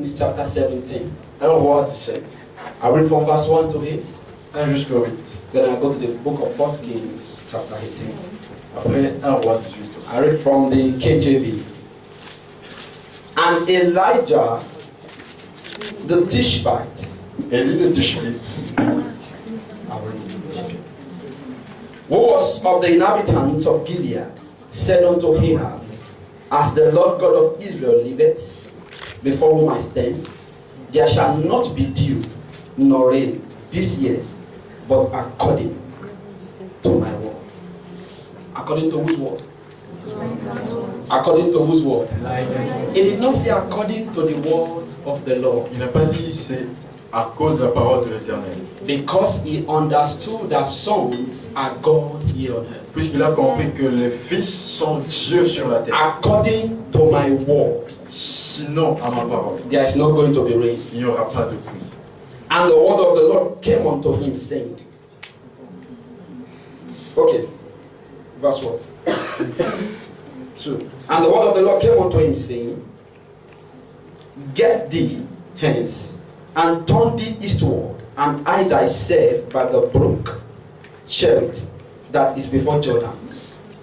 Kings chapter 17. 1 Roi 17. I read from verse 1 to 8. 1 jusqu'au 8. Then I go to the book of 1 Kings chapter 18. Après 1 Roi 18 aussi. I read from the KJV. And Elijah the Tishbite, Élie le Tishbite, who was of the inhabitants of Gilead, said unto Ahab, as the Lord God of Israel liveth, before whom I stand, there shall not be dew nor rain this year, but according to my word. According to whose word? According to whose word? He did not say according to the word of the Lord. il n'a pas dit c'est à cause de la parole de l'Éternel. Because he understood that sons are God here on earth. Puisqu'il a compris que les fils sont Dieu sur la terre. According to my word, Sinon, à ma parole, there is not going to be rain. il n'y aura pas de pluie. And the word of the Lord came unto him, saying, okay, verse what? 2. And the word of the Lord came unto him, saying, get thee hence, and turn thee eastward, and hide thyself by the brook Cherith, that is before Jordan.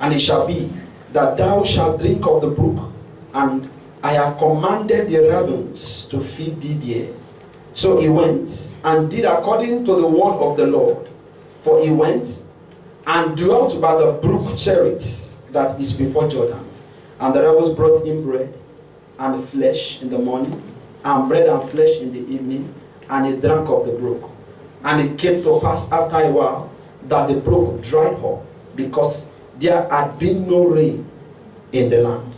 And it shall be that thou shalt drink of the brook, and I have commanded the ravens to feed thee there. So he went and did according to the word of the Lord. For he went and dwelt by the brook Cherith, that is before Jordan. And the ravens brought him bread and flesh in the morning, and bread and flesh in the evening, and he drank of the brook. And it came to pass after a while that the brook dried up, because there had been no rain in the land.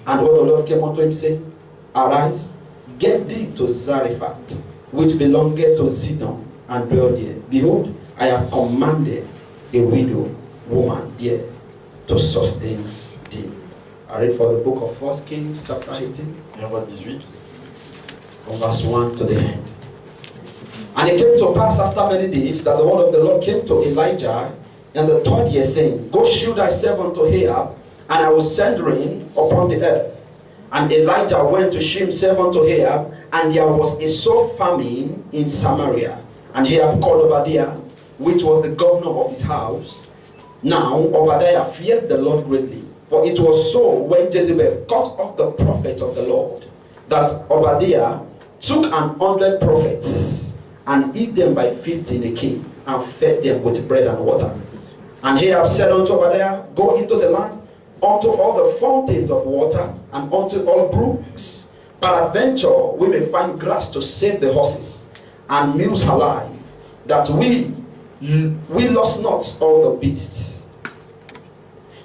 And what the Lord came unto him, saying, arise, get thee to Zarephath, which belongeth to Sidon, and dwell there. Behold, I have commanded a widow woman there to sustain thee. I read for the book of 1 Kings chapter 18, 1 Roi 18. from verse 1 to the end. And it came to pass after many days that the word of the Lord came to Elijah in the 3rd year, saying, go shew thyself unto Ahab, and I will send rain upon the earth. And Elijah went to shew himself unto Ahab, and there was a sore famine in Samaria. And Ahab called Obadiah, which was the governor of his house. Now Obadiah feared the Lord greatly, for it was so when Jezebel cut off the prophets of the Lord, that Obadiah took 100 prophets and hid them by 50 in a cave, and fed them with bread and water. And Ahab said unto Obadiah, go into the land, unto all the fountains of water, and unto all brooks. Peradventure we may find grass to save the horses, and mules alive, that we lost not all the beasts.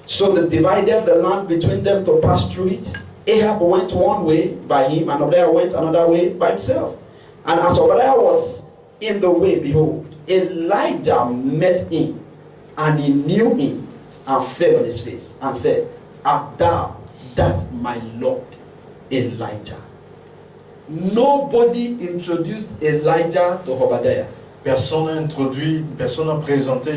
So they divided the land between them to pass through it. Ahab went one way by him, and Obadiah went another way by himself. And as Obadiah was in the way, behold, Elijah met him, and he knew him, and fell on his face, and said, art thou that my Lord Elijah? Nobody introduced Elijah to Obadiah. Personne n'a présenté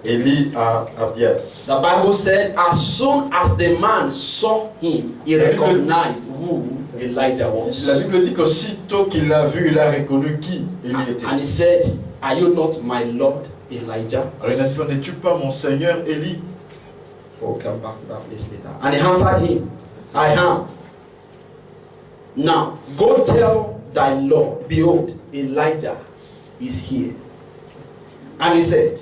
Élie à Abdias. The Bible said, as soon as the man saw him, he recognized who Elijah was. La Bible dit qu'aussitôt qu'il l'a vu, il a reconnu qui Élie était. And he said, are you not my Lord Elijah? Alors il a dit, n'es-tu pas mon Seigneur Élie? We'll come back to that place later. And he answered him, I am. Now, go tell thy Lord, behold, Elijah is here. And he said,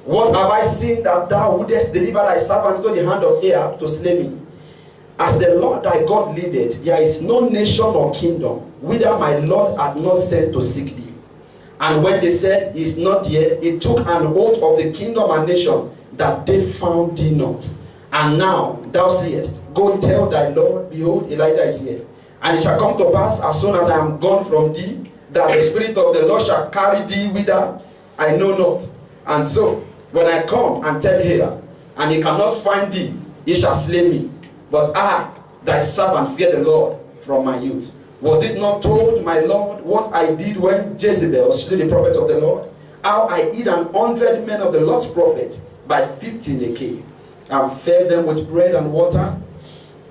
what have I seen that thou wouldest deliver thy servant into the hand of Ahab to slay me? As the Lord thy God liveth, there is no nation or kingdom whither my Lord hath not sent to seek thee. And when they said, he is not here, he took an oath of the kingdom and nation, that they found thee not. And now thou sayest, go tell thy Lord, behold, Elijah is here. And it shall come to pass, as soon as I am gone from thee, that the Spirit of the Lord shall carry thee whither I know not. And so, when I come and tell Ahab, and he cannot find thee, he shall slay me. But I, thy servant, fear the Lord from my youth. Was it not told, my Lord, what I did when Jezebel slew the prophets of the Lord? How I hid 100 men of the Lord's prophets by 50 in a cave, and fed them with bread and water?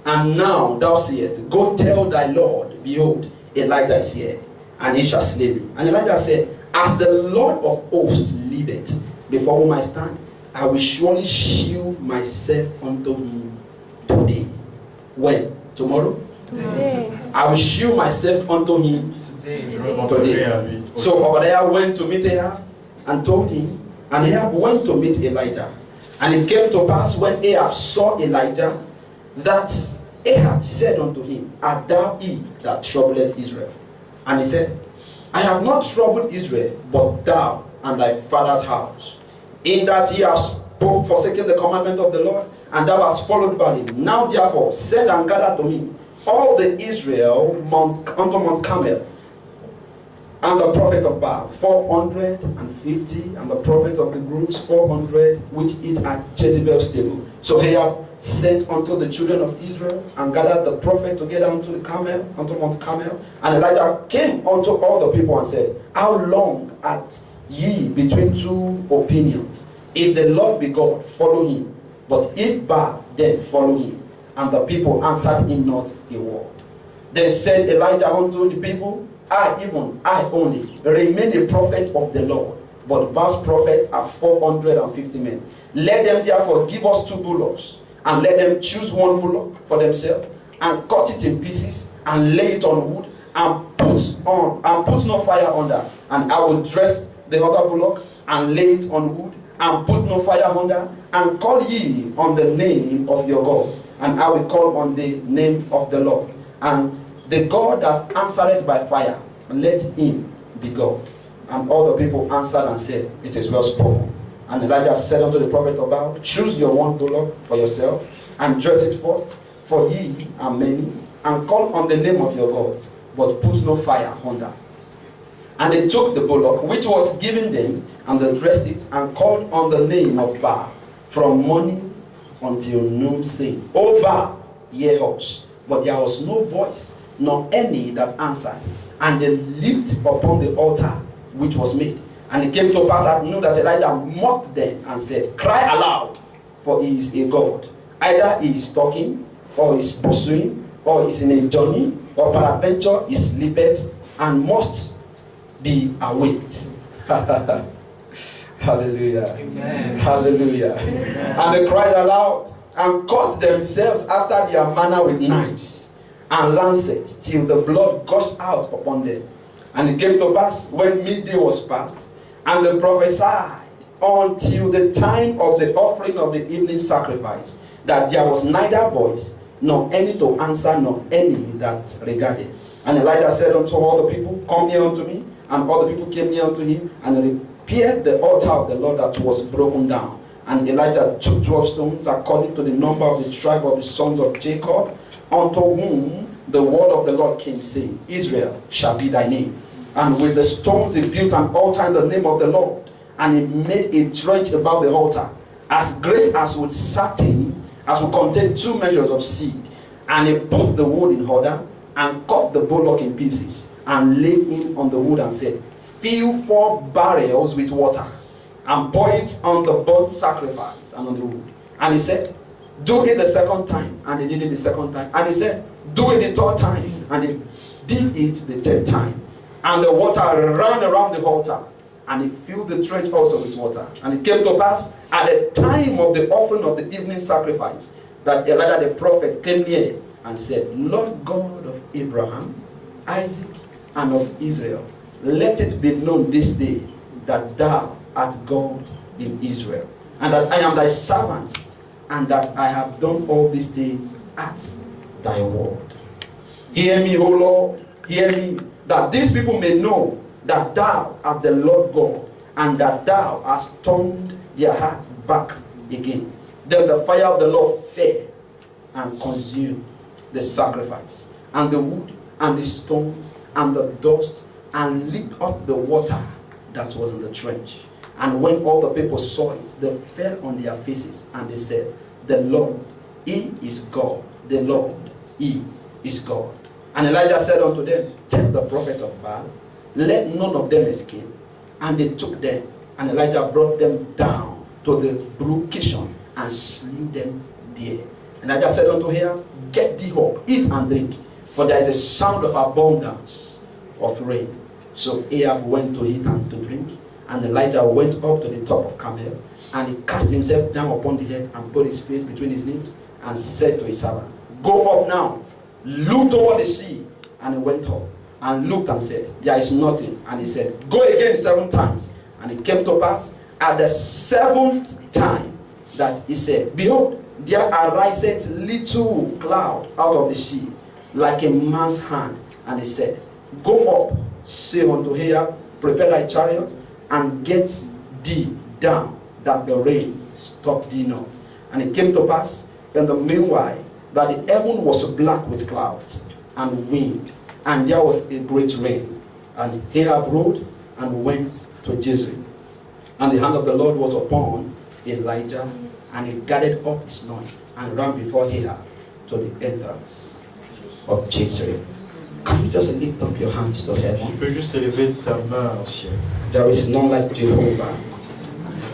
And now thou sayest, go tell thy Lord, behold, Elijah is here, and he shall slay me. And Elijah said, as the Lord of hosts liveth, before whom I stand, I will surely shew myself unto him today. When? Tomorrow? Today. I will shew myself unto him Je me montrerai à lui. So Obadiah went to meet Ahab and told him, and Ahab went to meet Elijah. And it came to pass when Ahab saw Elijah, that Ahab said unto him, art thou he that troubleth Israel? And he said, I have not troubled Israel, but thou and thy father's house, in that ye have forsaken the commandment of the Lord, and thou hast followed Baalim. Now therefore send and gather to me all the Israel unto Mount Carmel, and the prophet of Baal 450, and the prophet of the groves 400, which eat at Jezebel's table. So Ahab sent unto the children of Israel, and gathered the prophet together unto the Carmel, unto Mount Carmel. And Elijah came unto all the people and said, how long art ye between two opinions? If the Lord be God, follow him. But if Baal, then follow him. And the people answered him not a word. Then said Elijah unto the people, I only, remain a prophet of the Lord, but Baal's prophets are 450 men. Let them therefore give us 2 bullocks, and let them choose 1 bullock for themselves, and cut it in pieces, and lay it on wood, and put no fire under. And I will dress the other bullock, and lay it on wood, and put no fire under, and call ye on the name of your God, and I will call on the name of the Lord. And the God that answereth by fire, let him be God. And all the people answered and said, it is well spoken. And Elijah said unto the prophet of Baal, choose your 1 bullock for yourself, and dress it first, for ye are many, and call on the name of your gods, but put no fire under. And they took the bullock which was given them, and they dressed it, and called on the name of Baal from morning until noon, saying, O Baal, hear us. But there was no voice, nor any that answered. And they leaped upon the altar which was made. And it came to pass at noon that Elijah mocked them and said, cry aloud, for he is a God. Either he is talking, or he is pursuing, or he is in a journey, or peradventure he sleepeth, and must be awaked. Hallelujah. Amen. Hallelujah. Amen. And they cried aloud, and cut themselves after their manner with knives and lancets, till the blood gushed out upon them. And it came to pass, when midday was past, and they prophesied until the time of the offering of the evening sacrifice, that there was neither voice, nor any to answer, nor any that regarded. And Elijah said unto all the people, come near unto me. And all the people came near unto him, and repaired the altar of the Lord that was broken down. And Elijah took 12 stones, according to the number of the tribe of the sons of Jacob, unto whom the word of the Lord came, saying, Israel shall be thy name. And with the stones he built an altar in the name of the Lord, and he made a trench about the altar, as great as would contain 2 measures of seed. And he put the wood in order, and cut the bullock in pieces, and laid him on the wood, and said, fill 4 barrels with water, and pour it on the burnt sacrifice and on the wood. And he said, do it the second time. And they did it the second time. And he said, do it the 3rd time. And they did it the 10th time. And the water ran around the altar, and he filled the trench also with water. And it came to pass at the time of the offering of the evening sacrifice, that Elijah the prophet came near and said, Lord God of Abraham, Isaac, and of Israel, let it be known this day that thou art God in Israel, and that I am thy servant, and that I have done all these things at thy word. Hear me, O Lord, hear me, that these people may know that thou art the Lord God, and that thou hast turned their heart back again. Then the fire of the Lord fell and consumed the sacrifice, and the wood, and the stones, and the dust, and licked up the water that was in the trench. And when all the people saw it, they fell on their faces, and they said, the Lord, he is God. The Lord, he is God. And Elijah said unto them, take the prophets of Baal, let none of them escape. And they took them, and Elijah brought them down to the brook Kishon, and slew them there. And Elijah said unto her, get thee up, eat and drink, for there is a sound of abundance of rain. So Ahab went to eat and to drink, and Elijah went up to the top of Carmel, and he cast himself down upon the earth and put his face between his lips and said to his servant, "Go up now, look toward the sea." And he went up and looked and said, "There is nothing." And he said, "Go again 7 times. And it came to pass at the 7th time that he said, "Behold, there ariseth little cloud out of the sea, like a man's hand." And he said, "Go up, say unto Ahab, prepare thy chariot, and get thee down, that the rain stop thee not." And it came to pass in the meanwhile that the heaven was black with clouds and wind, and there was a great rain. And Ahab rode and went to Jezreel. And the hand of the Lord was upon Elijah, and he gathered up his loins and ran before Ahab to the entrance of Jezreel. Can you just lift up your hands to Tu heaven? peux juste élever ta main au ciel. There is none like Jehovah.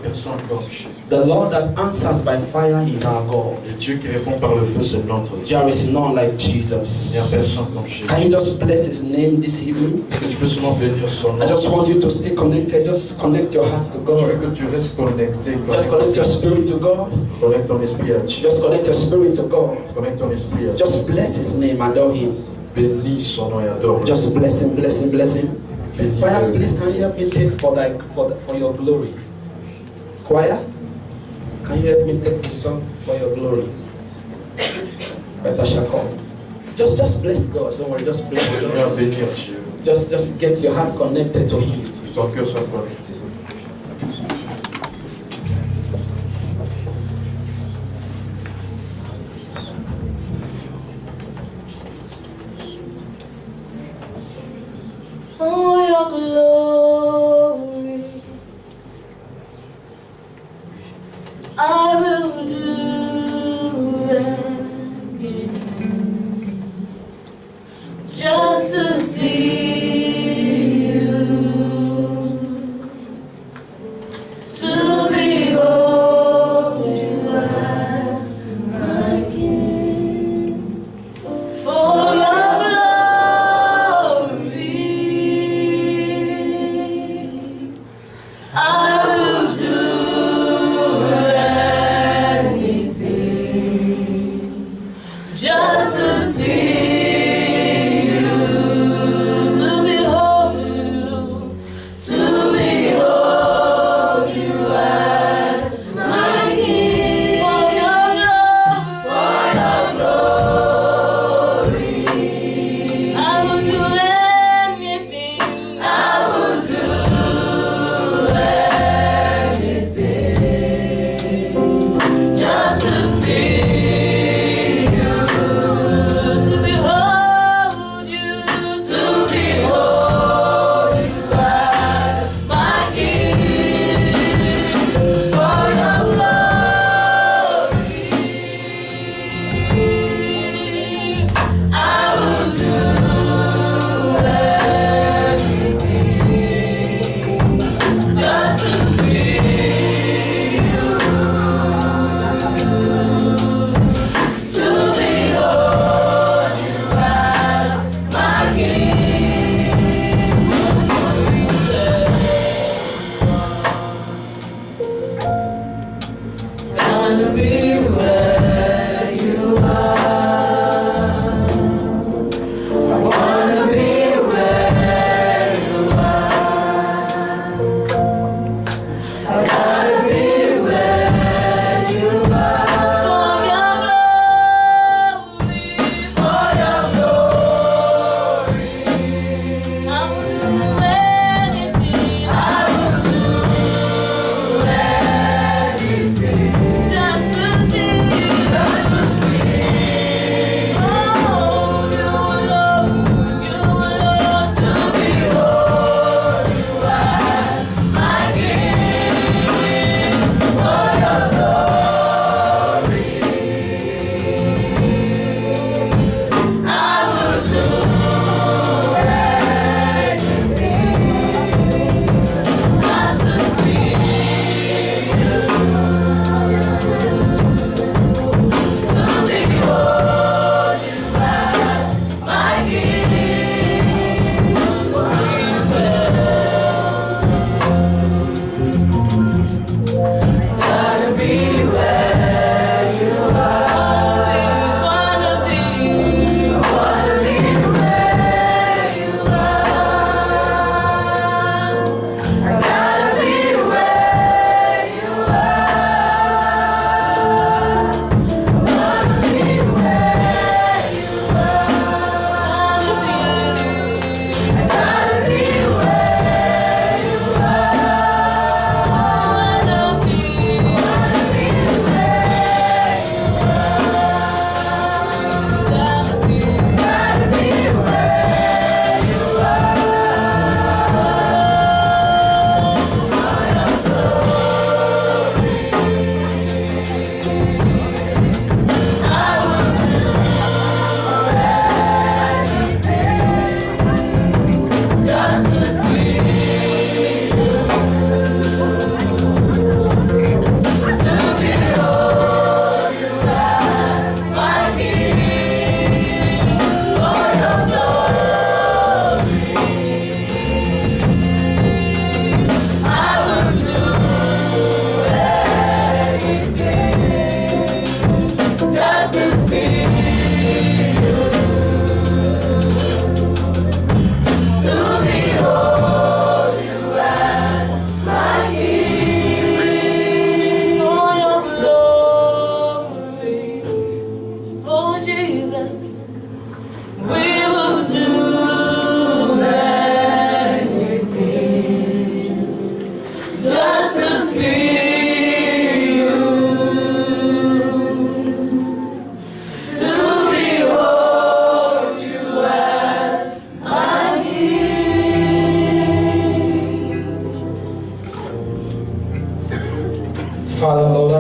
Personne comme Dieu. The Lord that answers by fire is our God. Le Dieu qui répond par le feu, c'est notre Dieu. There is none like Il Jesus. n'y a personne comme Jésus. Can you just bless his name this evening? Est-ce que tu peux seulement bénir son nom? I just want you to stay connected. Just connect your heart to Je veux God. que tu restes connecté. Just connect your spirit to God. Connecte ton esprit à Dieu. Just connect your spirit to God. Connecte ton esprit à Dieu. Just bless his name, adore him. Bénis son nom et adore. Just bless him, bless him, bless him. Choir, please can you help me take for your glory? Choir, can you help me take the song for your glory? Better shall come. Just bless God. Don't worry, just bless Je God. viens bénir Dieu. Just get your heart connected to him. Que ton cœur soit connecté. For your glory, I will do anything just to see you, to behold you as my King. For your glory,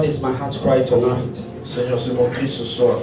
is my heart's cry tonight. Seigneur, c'est mon cri ce soir.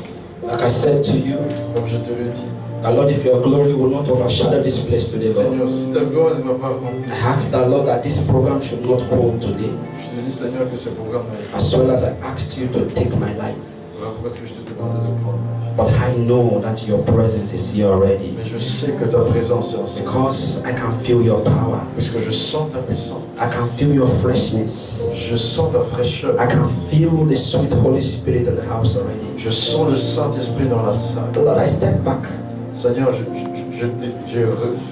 Like I said to you, Comme je te le dis. that Lord, if your glory will not overshadow this place today, Lord. Seigneur, si ta gloire ne va pas remplir. I ask that, Lord, that this program should not hold today. Je te dis, Seigneur, que ce programme n'aille As well as I asked you to take my life. pas. Parce que je te demande de te prendre. But I know that your presence is here already. Mais je sais que ta présence est en ce moment. Because I can feel your power. Parce que je sens ta puissance. I can feel your freshness. Je sens ta fraîcheur. I can feel the sweet Holy Spirit in the house already. Je sens le Saint-Esprit dans la salle. Lord, I step back. Seigneur, je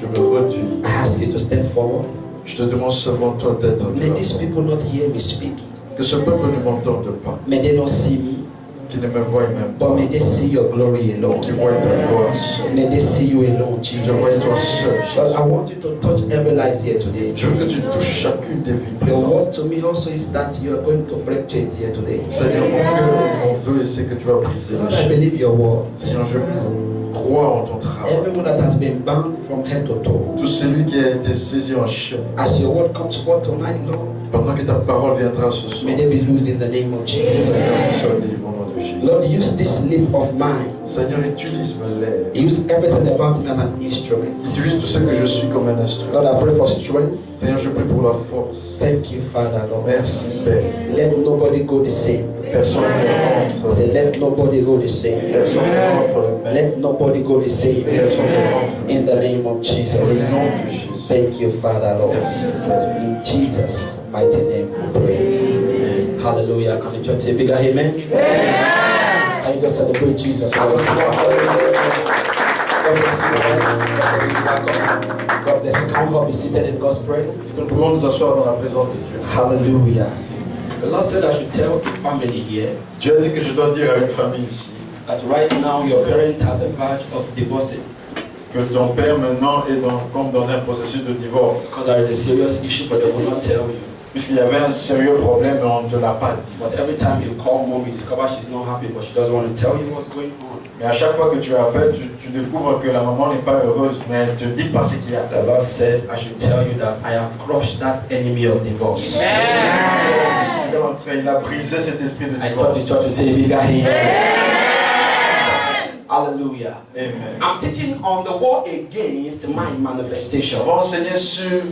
me réduis. I ask you to step forward. Je te demande seulement toi d'être May là. these people not hear me speak. Que ce peuple ne m'entende pas. May they not see me. Qu'il ne me voie même But pas. may they see your glory alone. Qu'il voie ta gloire seule. May they see you alone, Je Jesus. vois toi seul. Lord, I want you to touch every life here today. Je veux que tu touches chacune des vies Your présentes. word to me also is that you are going to break chains here today. Seigneur, mon cœur, mon vœu, c'est que tu vas briser Lord, les I chaînes. believe your word. Seigneur, je crois en ton travail. Everyone that has been bound from head to toe. Tout celui qui a été saisi en chaîne, As your word comes forth tonight, Lord, pendant que ta parole viendra ce soir, may they be loosed in the name of Jesus. Seigneur, qu'ils soient libres au nom de Jésus. Lord, use this lip of mine. Seigneur, utilise mes lèvres. Use everything about me as an instrument. Utilise tout ce que je suis comme un instrument. Lord, I pray for strength. Seigneur, je prie pour la force. Thank you, Father, Lord. Merci, Père. Let nobody go the same. Personne ne rentre. Say, let nobody go the same. Personne ne rentre le même. Let nobody go the same. Personne ne rentre le même. In the name of Au Jesus. nom de Jésus. Thank you, Father, Lord. Merci, Père. In Jesus' mighty name we pray. Hallelujah. Can the church say bigger amen? Can you just celebrate Jesus? God bless you. God bless you. God bless you. Can you all be seated in God's presence? Nous pouvons nous asseoir dans la présence de Dieu. Hallelujah. The Lord said I should tell the family here Dieu a dit que je dois dire à une famille ici that right now your parents are at the verge of divorcing que ton père maintenant est comme dans un processus de divorce. because there is a serious issue, but they will not tell you. Puisqu'il y avait un sérieux problème, mais on ne te l'a pas dit. But every time you call mom, you discover she's not happy, but she doesn't want to tell you what's going on. Mais à chaque fois que tu appelles, tu découvres que la maman n'est pas heureuse, mais elle ne te dit pas ce qu'il y a. The Lord said I should tell you that I have crushed that enemy of divorce. Il a brisé cet esprit de I thought the divorce. church would say bigger amen. Hallelujah. Amen. I'm teaching on the war against mind manifestation. On va enseigner sur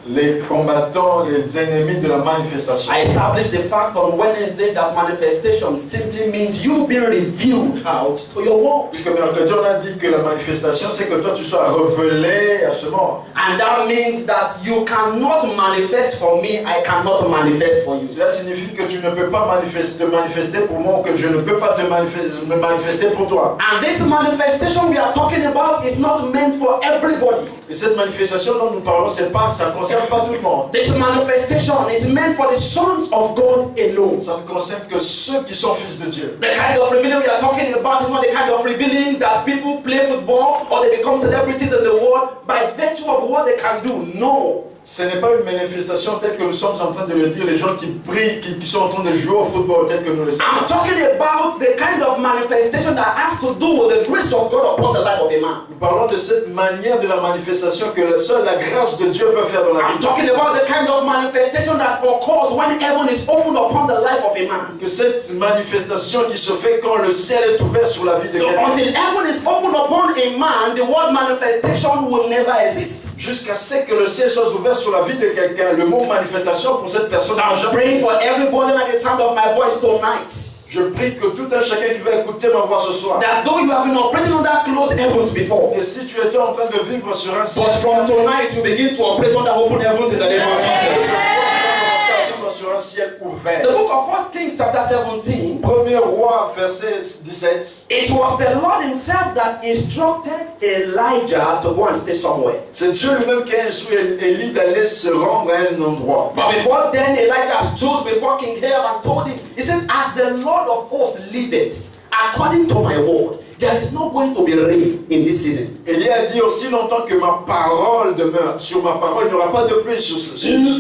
les combattants, les ennemis de la manifestation. I established the fact on Wednesday that manifestation simply means you being revealed out to your world. Puisque mercredi, on a dit que la manifestation, c'est que toi, tu sois révélé à ce monde. And that means that you cannot manifest for me, I cannot manifest for you. Cela signifie que tu ne peux pas te manifester pour moi, ou que je ne peux pas me manifester pour toi. And this manifestation we are talking about is not meant for everybody. Et cette manifestation dont nous parlons, c'est pas, ça ne concerne pas tout le monde. This manifestation is meant for the sons of God alone. Ça ne concerne que ceux qui sont fils de Dieu. The kind of revealing we are talking about is not the kind of revealing that people play football or they become celebrities in the world by virtue of what they can do. No. Ce n'est pas une manifestation telle que nous sommes en train de le dire, les gens qui prient, qui sont en train de jouer au football tel que nous le savons. I'm talking about the kind of manifestation that has to do with the grace of God upon the life of a man. Nous parlons de cette manière de la manifestation que seule la grâce de Dieu peut faire dans la I'm vie. talking about the kind of manifestation that occurs when heaven is opened upon the life of a man. Que cette manifestation qui se fait quand le ciel est ouvert sur la vie de So quelqu'un. until heaven is opened upon a man, the word manifestation will never exist. Jusqu'à ce que le ciel soit ouvert sur la vie de quelqu'un, le mot manifestation pour cette personne. So I'm praying for everybody at the sound of my voice tonight. Je prie que tout un chacun qui va écouter ma voix ce soir, That though you have been operating under closed heavens before, que si tu étais en train de vivre sur un ciel, but from tonight you begin to operate under open heavens in the name of ce Jesus. soir, tu vas commencer à vivre sur un ciel ouvert. The book of 1 Kings chapter 17, Premier roi, verset 17. it was the Lord himself that instructed Elijah to go and stay somewhere. C'est Dieu lui-même qui a instruit Élie d'aller se rendre à un endroit. But before then, Elijah stood before King Ahab and told him, he said, as the Lord of hosts liveth, according to my word, there is not going to be rain in this season. Élie a dit aussi longtemps que ma parole demeure. Sur ma parole, il n'y aura pas de pluie sur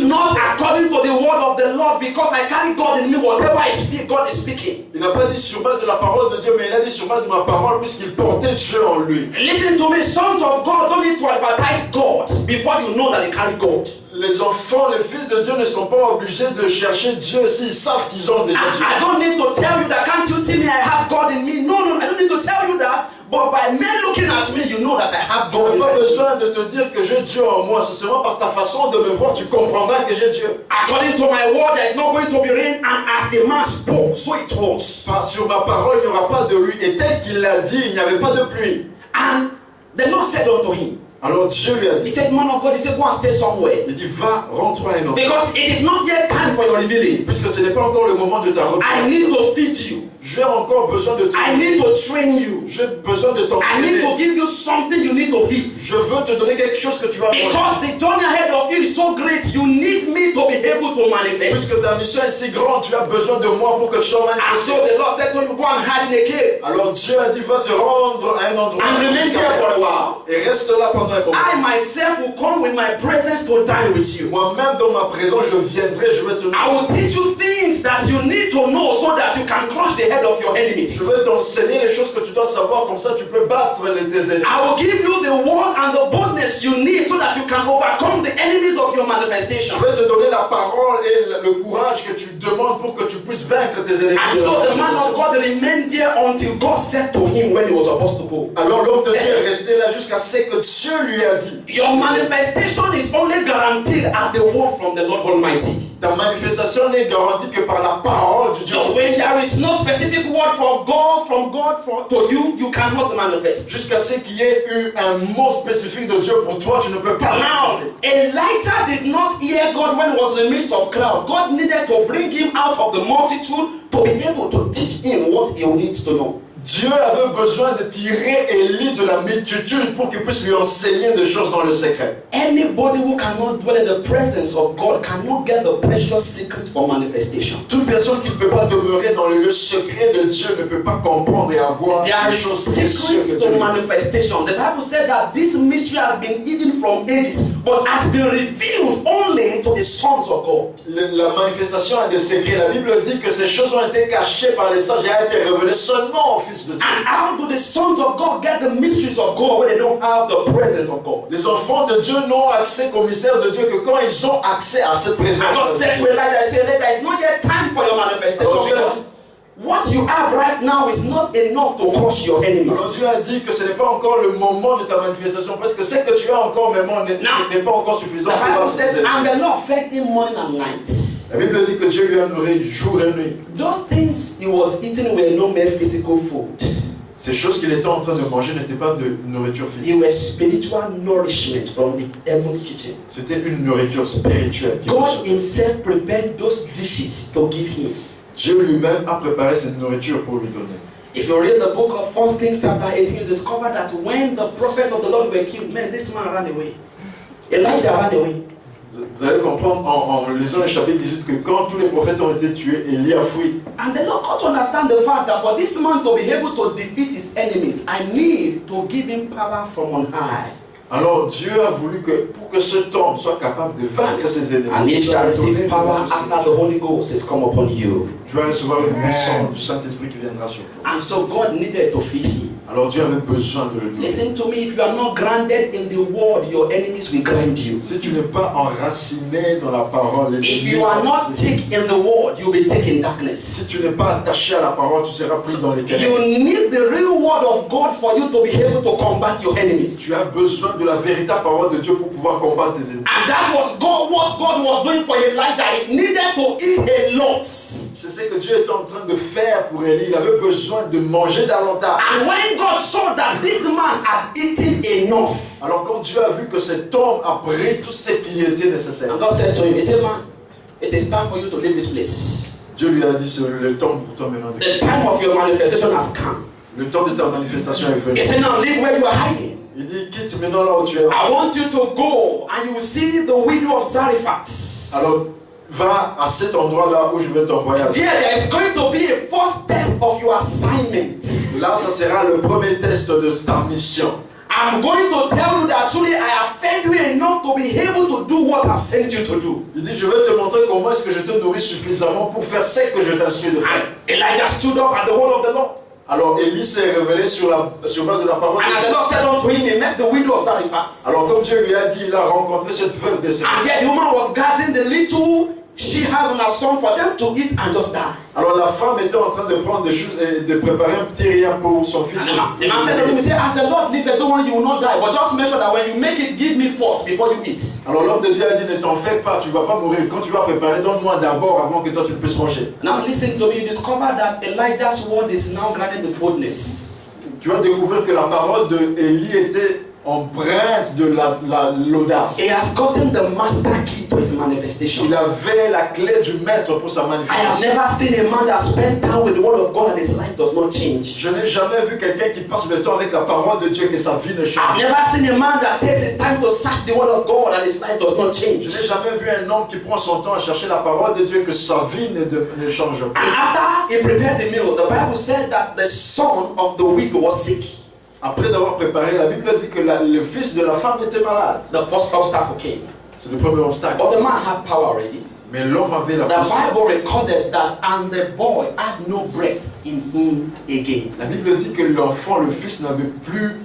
Not according to the word of the Lord, because I carry God in me. Whatever I speak, God is speaking. Il n'a pas dit sur base de la parole de Dieu, mais il a dit sur base de ma parole, puisqu'il portait Dieu en lui. Listen to me, sons of God don't need to advertise God before you know that they carry God. Les enfants, les fils de Dieu ne sont pas obligés de chercher Dieu s'ils savent qu'ils ont déjà Dieu. I don't need to tell you that, can't you see me? I have God in me. No, I don't need to tell you that. But by men looking at me, you know that I have Tu God n'as pas inside me. besoin de te dire que j'ai Dieu en moi. C'est seulement par ta façon de me voir, tu comprendras que j'ai Dieu. According to my word, there is not going to be rain, and as the man spoke, so it was. Sur ma parole, il n'y aura pas de pluie. Et tel qu'il l'a dit, il n'y avait pas de pluie. And the Lord said unto him, Alors Dieu lui a He dit, said, man of God, He said, go and stay somewhere. il dit, va, rends-toi un autre. Because it is not yet time for your revealing. Puisque ce n'est pas encore le moment de ta I need révélation. to feed you. J'ai encore besoin de te I need to train you. J'ai besoin de I need to t'entraîner. give you something you need to eat. Je veux te donner quelque chose que tu vas manger. Because the journey ahead of you is so great, you need me to be able to manifest. Puisque ta mission est si grande, tu as besoin de moi pour que tu sois And so manifesté. the Lord said to him, go and hide in a cave. Alors Dieu a dit, va te rendre à un endroit. And remain there for a while. Et reste là pendant un moment. I myself will come with my presence to dine with you. Moi-même, dans ma présence, je viendrai, je vais te I will teach you things that you need to know so that you can crush the head of your enemies. Je vais t'enseigner les choses que tu dois savoir, comme ça tu peux battre tes ennemis. I will give you the word and the boldness you need so that you can overcome the enemies of your manifestation. Je vais te donner la parole et le courage que tu demandes pour que tu puisses vaincre tes ennemis. And so the man of God remained there until God said to him when he was supposed to go. Alors l'homme de Dieu est resté là jusqu'à ce que Dieu lui a dit. Your manifestation is only guaranteed at the word from the Lord Almighty. Ta manifestation n'est garantie que par la parole du Dieu. So when there is no specific word for God, from God to you, you cannot manifest. Jusqu'à ce qu'il y ait eu un mot spécifique de Dieu pour toi, tu ne peux pas Now, manifester. Elijah did not hear God when he was in the midst of crowd. God needed to bring him out of the multitude to be able to teach him what he needs to know. Dieu avait besoin de tirer Élie de la multitude pour qu'il puisse lui enseigner des choses dans le secret. Anybody who cannot dwell in the presence of God cannot get the precious secret for manifestation. Toute personne qui ne peut pas demeurer dans le lieu secret de Dieu ne peut pas comprendre et avoir There les is choses précieuses secrets que to Dieu. manifestation. The Bible said that this mystery has been hidden from ages, but has been revealed only to the sons of God. La manifestation a des secrets. La Bible dit que ces choses ont été cachées par les sages et ont été révélées seulement aux fils de Dieu. And how do the sons of God get the mysteries of God when they don't have the presence of God? Les enfants de Dieu n'ont accès qu'au mystère de Dieu que quand ils ont accès à cette I just présence. said to Elijah, I said, Elijah, it's not yet time for your manifestation Alors, because what you have right now is not enough to crush your Alors enemies. Dieu a dit que ce n'est pas encore le moment de ta manifestation parce que ce que tu as encore maintenant n'est pas encore suffisant The pour Bible battre tes says, ennemis. and the Lord fed him morning and night. La Bible dit que Dieu lui a nourri jour et nuit. Those things he was eating were no mere physical food. Ces choses qu'il était en train de manger n'étaient pas de nourriture They physique. were spiritual nourishment from the heavenly kitchen. C'était une nourriture spirituelle. God himself prepared those dishes to give him. Dieu lui-même a préparé cette nourriture pour lui donner. If you read the book of 1 Kings chapter 18, you discover that when the prophet of the Lord were killed, man, this man ran away. Elijah ran away. Vous allez comprendre en lisant le chapitre 18 que quand tous les prophètes ont été tués, Élie a fui. And the Lord got to understand the fact that for this man to be able to defeat his enemies, I need to give him power from on high. Alors Dieu a voulu que pour que cet homme soit capable de vaincre ses ennemis, And he il shall doit donner receive power tout ce que after the Holy Ghost is come upon you. tu vas recevoir une puissance du Saint-Esprit qui viendra sur toi. And so God needed to feed him. Alors Dieu avait besoin de le nourrir. Listen to me, if you are not grounded in the word, your enemies will grind you. Si tu n'es pas enraciné dans la parole, If you are not thick in the word, you'll be thick in darkness. si tu n'es pas attaché à la parole, tu seras pris dans les ténèbres. You need the real word of God for you to be able to combat your enemies. Tu as besoin de la véritable parole de Dieu pour pouvoir combattre tes ennemis. And that was what God was doing for Elijah. He needed to eat a lot. C'est ce que Dieu est en train de faire pour Élie. Il avait besoin de manger davantage. And when God saw that this man had eaten enough, Alors quand Dieu a vu que cet homme a pris tout ce qui était nécessaire, and God said to him, he said, man, it is time for you to leave this place. Dieu lui a dit c'est le temps pour toi maintenant de The time of your manifestation has come. Le temps de ta manifestation est venu. He said, now leave where you are hiding. Il dit quitte maintenant là où tu es. I want you to go and you will see the widow of Zarephath. Alors va à cet endroit là où je vais t'envoyer. There is going to be a first test of your assignment. Là ça sera le premier test de ta mission. I'm going to tell you that truly I have fed you enough to be able to do what I've sent you to do. Il dit je vais te montrer comment est-ce que je te nourris suffisamment pour faire ce que je t'instruis de faire. And Elijah stood up at the word of the Lord. Alors Élie s'est révélé sur base de la parole. And as the Lord said unto him, he met the widow of Zarephath. Alors comme Dieu lui a dit, il a rencontré cette veuve de Zarephath. And yet the woman was gathering the little she had on her son for them to eat and just die. Alors la femme était en train de prendre des choses et de préparer un petit rien pour son fils. And the man said to him, he said, as the Lord liveth, don't worry, you will not die. But just make sure that when you make it, give me first before you eat. Alors l'homme de Dieu a dit, ne t'en fais pas, tu ne vas pas mourir. Quand tu vas préparer, donne-moi d'abord avant que toi tu puisses manger. Now listen to me, you discover that Elijah's word is now granted with boldness. Tu vas découvrir que la parole de Élie était empreinte de l'audace. He has gotten the master key to his manifestation. Il avait la clé du maître pour sa I have manifestation. never seen a man that spent time with the word of God and his life does not change. Je n'ai jamais vu quelqu'un qui passe le temps avec la parole de Dieu que sa vie ne I've change. never seen a man that takes his time to search the word of God and his life does not Je change. n'ai jamais vu un homme qui prend son temps à chercher la parole de Dieu que sa vie ne change pas. And after he prepared the meal, the Bible said that the son of the widow was sick. Après avoir préparé, la Bible dit que le fils de la femme était malade. The first obstacle came. C'est le premier obstacle. But the man had power already. Mais l'homme avait la The puissance. Bible recorded that, and the boy had no breath in him again. La Bible dit que l'enfant, le fils, n'avait plus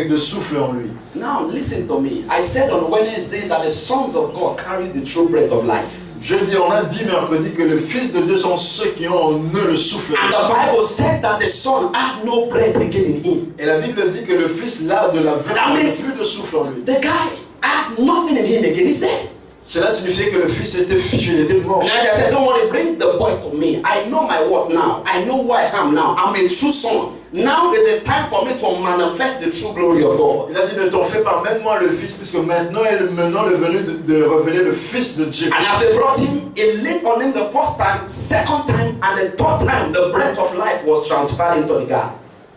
de souffle en lui. Now listen to me. I said on Wednesday that the sons of God carry the true breath of life. Je dis, on a dit mercredi que le Fils de Dieu sont ceux qui ont en eux le souffle. And the Bible said that the son had no breath again in him. Et la Bible dit que le Fils, là, de la vie, That n'a means- plus de souffle en lui. The guy had nothing in him again. He's dead. Cela signifiait que le Fils était fichu, il était mort. And I said, don't worry, bring the boy to me. I know my work now. I know who I am now. I'm a true son. Now is the time for me to manifest the true glory of God. Il a dit, ne t'en fais pas, mets-moi le Fils, puisque maintenant est venu de révéler le Fils de Dieu. And as they brought him, it laid on him the first time, second time, and the third time, the breath of life was transferred into the guy.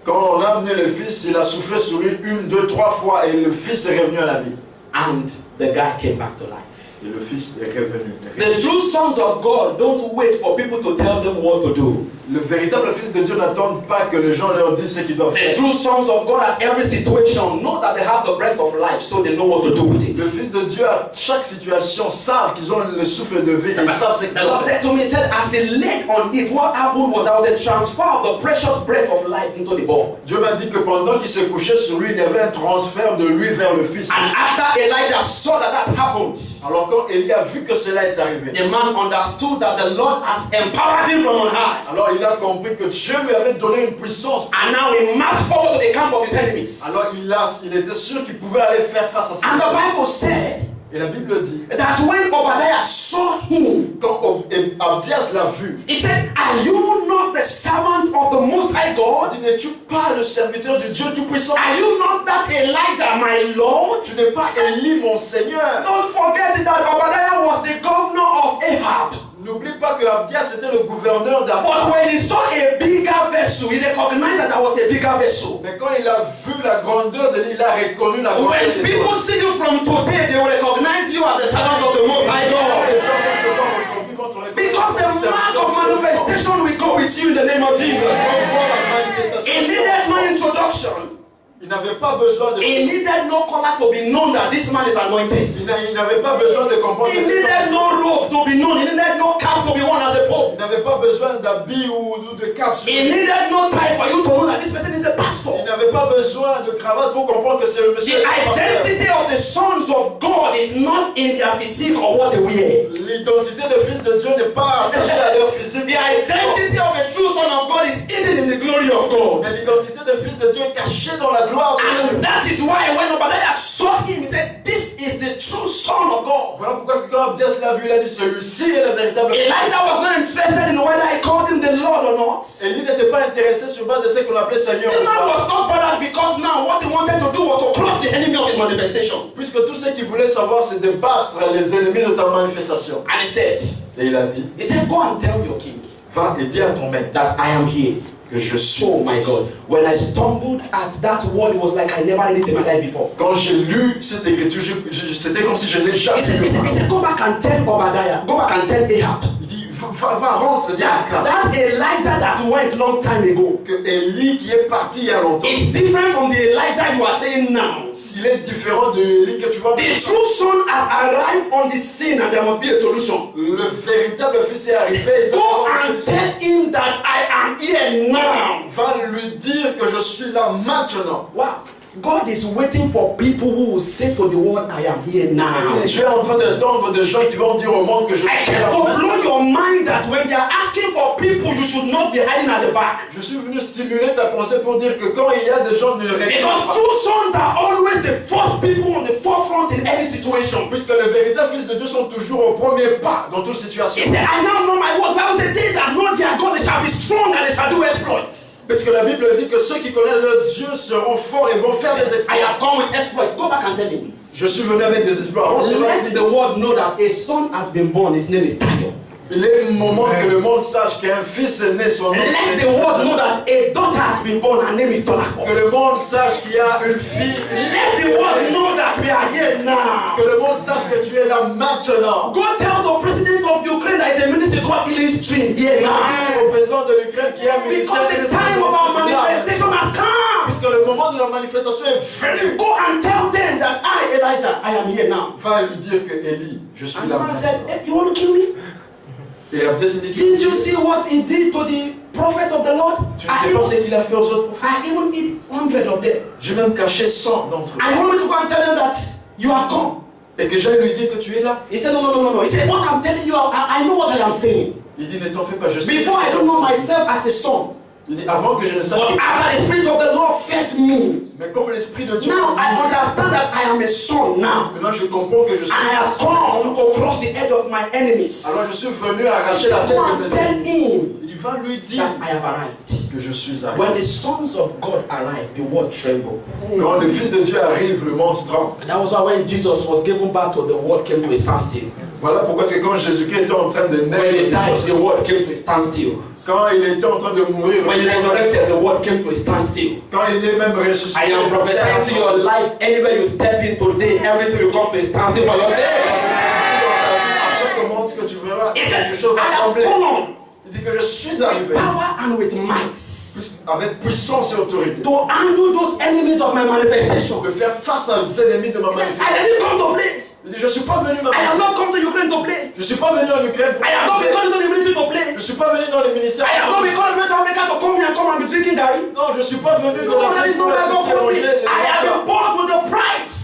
Quand on a amené le Fils, il a soufflé sur lui 1, 2, 3 fois, et le Fils est revenu à la vie. And the guy came back to life. Et le Fils est revenu. The true sons of God don't wait for people to tell them what to do. Le véritable Fils de Dieu n'attend pas que les gens leur disent ce qu'ils doivent The faire. true sons of God at every situation know that they have the breath of life, so they know what to do with it. Le Fils de Dieu, à chaque situation, savent qu'ils ont le souffle de vie, ils savent ce qu'ils The Lord doivent said faire. to me, he said, as he laid on it, what happened was there was a transfer of the precious breath of life into the boy. Dieu m'a dit que pendant qu'il se couchait sur lui, il y avait un transfert de lui vers le Fils. And after Elijah saw that happened, Alors quand Élie a vu que cela est arrivé, the man understood that the Lord has empowered him from on high. alors il a compris que Dieu lui avait donné une puissance. And now he marched forward to the camp of his enemies. Alors il était sûr qu'il pouvait aller faire face à And ça. the Bible said Et la Bible dit, that when Obadiah saw him, quand Abdias l'a vu, he said, are you not the servant of the Most High il God? dit, n'es-tu pas le serviteur du Dieu Tout-Puissant? Are you not that Elijah, my Lord? Tu n'es pas Élie, mon Seigneur. Don't forget that Obadiah was the governor of Ahab. N'oublie pas que Abdias était le gouverneur d'Abdias. But when he saw a bigger vessel, he recognized that there was a bigger vessel. Mais quand il a vu la grandeur de l'île, il a reconnu la grandeur When de people l'île. see you from today, they will recognize you as the servant of the Most High Les God. gens vont te voir aujourd'hui, vont te reconnaître Because comme the mark serviteur of de Dieu. manifestation will go with you in the name of Ils Jesus. vont voir la manifestation. He needed no introduction. Il n'avait pas besoin de... He needed no color to be known that this man is anointed. Il n'avait pas besoin de comprendre He que cet needed homme- no robe to be known. He needed no cap to be worn as a pope. Il n'avait pas besoin d'habits ou de cap sur He lui. needed no tie for you to know that this person is a Il pastor. n'avait pas besoin de cravate pour comprendre que c'est le monsieur. The identity of the sons of God is not in their physique or what they wear. L'identité des fils de Dieu n'est pas attachée à leur physique. The identity of the true son of God is hidden in the glory of God. Mais l'identité des fils de Dieu est cachée dans la gloire de And Dieu. that is why when Obadiah saw him, he said, this is the true son of God. Voilà pourquoi quand Abdias l'a vu, il a dit celui-ci est le véritable. Elijah was not interested in whether he called him the Lord or not. Et lui n'était pas intéressé sur base de ce qu'on appelait Seigneur. The man was not bothered because now what he wanted to do was to crush the enemy of his manifestation. Puisque tout ce qu'il voulait savoir, c'est de battre les ennemis de ta manifestation. And he said, Et il a dit, go and tell your king va et dis à ton maître that I am here. que je suis. Oh my God. When I stumbled at that word, it was like I never read it in my life before. Quand j'ai lu cette écriture, c'était comme si je l'ai jamais He lu. said, go back and tell Obadiah. Go back and tell Ahab. Il dit, rentre, dis That Elijah that went long time ago que Élie qui est parti il y a longtemps, is different from the Elijah you are saying now. s'il est différent de Élie que tu vois, The true son has arrived on the scene and there must be a solution. le véritable fils est arrivé. Et Go donc, and tell him that I am here now. va lui dire que je suis là maintenant. Wow. God is waiting for people who will say to the world, I am here now. Tu es en train d'attendre des gens qui vont dire au monde que je I suis là came to maintenant. blow your mind that when they are asking for people, you should not be hiding at the back. Je suis venu stimuler ta pensée pour dire que quand il y a des gens ne répondent Because pas, true sons are always the first people on the forefront in any situation. puisque les véritables fils de Dieu sont toujours au premier pas dans toute He situation. said, I now know my word. The Bible said, they that know their God, they shall be strong and they shall do exploits. Parce que la Bible dit que ceux qui connaissent leur Dieu seront forts et vont faire des I exploits. have come with exploits. Go back and tell him. Je suis venu avec des exploits. Let the world know that a son has been born. His name is Tayo. Il est moment que le monde sache qu'un fils est né, son nom Let the c'est world know that a daughter has been born. Her name is Tolako. que le monde sache qu'il y a une fille. Let the world know that we are here now. Que le monde sache que tu es là maintenant. Go tell the president of Ukraine that is a ministry called Healing Stream here now. Dis au président de l'Ukraine qui a un ministère. Because the time of our manifestation has come. Puisque le moment de la manifestation est venu. Go and tell them that I, Elijah, I am here now. Va lui dire que Élie, je suis And là the man said, maintenant. hey, you want to kill me? Et après, c'est dit, Didn't you see what he did to the prophet of the Lord? tu ne sais pas ce qu'il a fait aux autres prophètes. I even eat 100 of them. J'ai même caché 100 d'entre eux. I want me to go and tell them that you have come. Et que j'aille lui dire que tu es là. He said, no. He said, what I'm telling you, I know what I am saying. Il dit, ne t'en fais pas, je sais. Before I don't know myself as a son. Il dit, avant que je ne sache But after the Spirit of the Lord fed me. mais comme l'Esprit de Dieu. Now I understand that I am a son now. Maintenant, je comprends que je suis. I have come to crush the head of my enemies. Alors, je suis venu arracher la tête Go de and mes tell ennemis. him Il dit, va lui dire that I have arrived. que je suis arrivé. When the sons of God arrive, the world tremble. Quand le Fils de Dieu arrive, le monde tremble. And that was why when Jesus was given back to the world came to a standstill. Voilà pourquoi c'est quand Jésus-Christ était en train de naître. When he died, the world came to a standstill. Quand il était en train de mourir. When he resurrected, the world came to a standstill. Quand il est même ressuscité. I am prophesying to your life. Anywhere you step in today, everything will come to a standstill for your sake. À chaque moment que tu verras, He said, quelque chose va I have trembler. come Il dit que je suis with arrivé power and with might avec puissance et autorité to handle those enemies of my manifestation. de faire face aux ennemis de ma He said, I manifestation. didn't come to play. Il dit, je ne suis pas venu I have m'amuser. not come to Ukraine to play. Je ne suis pas venu en Ukraine pour I have not been m'amuser. called into the ministry to play. Je ne suis pas venu dans les ministères. I have not been called to Africa to come here and come and be drinking Gary. Non, je ne suis pas venu No, dans that la is not where God called me. I have been Je born with the price.